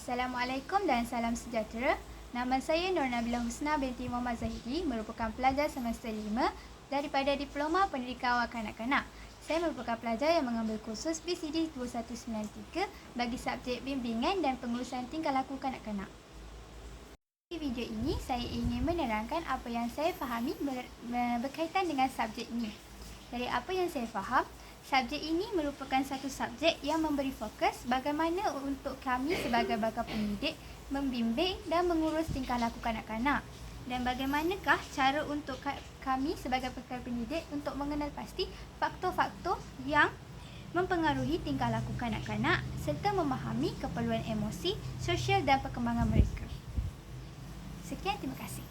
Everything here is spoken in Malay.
Assalamualaikum dan salam sejahtera. Nama saya Nur Nabilah Husna binti Muhammad Zahidi, merupakan pelajar semester 5 daripada Diploma Pendidikan Awal Kanak-Kanak. Saya merupakan pelajar yang mengambil kursus PCD 2193 bagi subjek bimbingan dan pengurusan tingkah laku kanak-kanak. Di video ini, saya ingin menerangkan apa yang saya fahami berkaitan dengan subjek ini. Dari apa yang saya faham, subjek ini merupakan satu subjek yang memberi fokus bagaimana untuk kami sebagai bakal pendidik membimbing dan mengurus tingkah laku kanak-kanak, dan bagaimanakah cara untuk kami sebagai bakal pendidik untuk mengenal pasti faktor-faktor yang mempengaruhi tingkah laku kanak-kanak serta memahami keperluan emosi, sosial dan perkembangan mereka. Sekian, terima kasih.